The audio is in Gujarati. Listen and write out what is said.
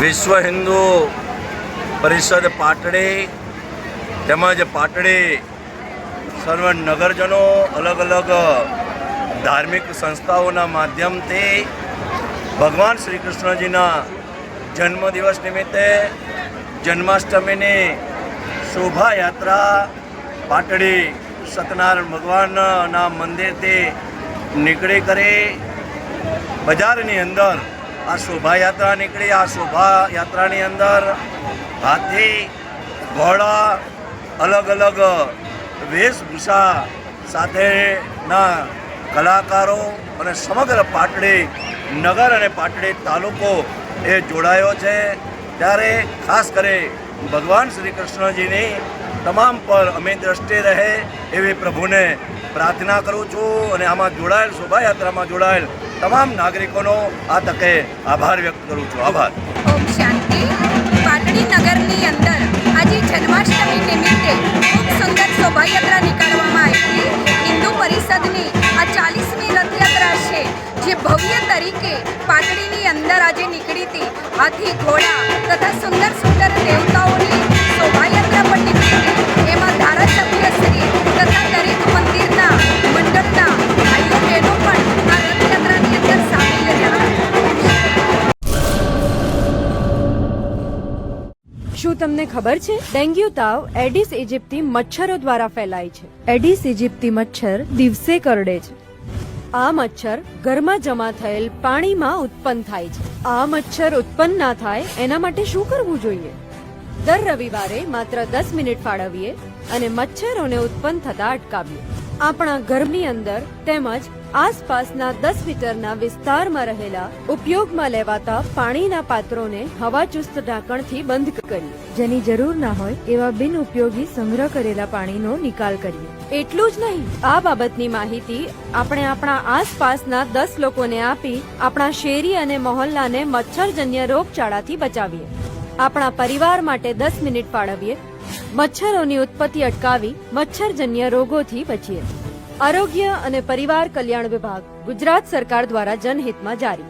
વિશ્વ હિન્દુ પરિષદ પાટડી તેમજ પાટડી સર્વ નગરજનો અલગ અલગ ધાર્મિક સંસ્થાઓના માધ્યમથી ભગવાન શ્રી કૃષ્ણજીના જન્મદિવસ નિમિત્તે જન્માષ્ટમીની શોભાયાત્રા પાટડી સત્યનારાયણ ભગવાનના મંદિરથી નીકળી કરી બજારની અંદર આ શોભાયાત્રા નીકળી। આ શોભાયાત્રાની અંદર હાથી, ઘોડા, અલગ અલગ વેશભૂષા સાથેના કલાકારો અને સમગ્ર પાટડી નગર અને પાટડી તાલુકો એ જોડાયો છે। ત્યારે ખાસ કરી ભગવાન શ્રી કૃષ્ણજીની તમામ પર અમે દ્રષ્ટિ રહે એવી પ્રભુને પ્રાર્થના કરું છું અને આમાં જોડાયેલ શોભાયાત્રામાં જોડાયેલ તમામ નાગરિકોનો આ તકે આભાર વ્યક્ત કરું છું। આભાર। ઓમ શાંતિ। પાટડી નગરની અંદર આજે જન્માષ્ટમી નિમિત્તે ખૂબ સુંદર શોભાયાત્રા નીકાળવામાં આવી હતી। હિન્દુ પરિષદની આ 40મી રથયાત્રા છે જે ભવ્ય તરીકે પાટડીની અંદર આજે નીકળી હતી। હાથી, ઘોડા તથા સુંદર સુંદર દેવતાઓની શોભાયાત્રા પણ નીકળી હતી। એમાં ધારાસભ્ય શ્રી તથા દરેક મંદિરના મંડળના ભાઈઓ બહેનો પણ આ રથયાત્રાની અંદર સામેલ રહ્યા। શું તમને ખબર છે ડેન્ગ્યુ તાવ એડિસ ઇજિપ્તી મચ્છરો દ્વારા ફેલાય છે। એડિસ ઇજિપ્તી મચ્છર દિવસે કરડે છે। આ મચ્છર ઘરમાં જમા થયેલ પાણીમાં ઉત્પન્ન થાય છે। આ મચ્છર ઉત્પન્ન ના થાય એના માટે શું કરવું જોઈએ? દર રવિવારે માત્ર 10 મિનિટ ફાળવીએ અને મચ્છરોને ઉત્પન્ન થતા અટકાવીએ। આપણા ઘરની અંદર તેમજ આસપાસના 10 મીટરના વિસ્તારમાં રહેલા ઉપયોગમાં લેવાતા પાણીના પાત્રોને હવાચુસ્ત ઢાંકણથી બંધ કરીએ। જેની જરૂર ના હોય એવા બિનઉપયોગી સંગ્રહ કરેલા પાણીનો નિકાલ કરીએ। એટલું જ નહીં, આ બાબતની માહિતી આપણે આપણા આસપાસના 10 લોકોને આપી આપણા શેરી અને મહોલ્લાને મચ્છરજન્ય રોગચાળાથી બચાવીએ। આપણા પરિવાર માટે 10 મિનિટ ફાળવીએ, મચ્છરોની ઉત્પત્તિ અટકાવી મચ્છરજન્ય રોગોથી બચીએ। આરોગ્ય અને પરિવાર કલ્યાણ વિભાગ, ગુજરાત સરકાર દ્વારા જનહિતમાં જારી।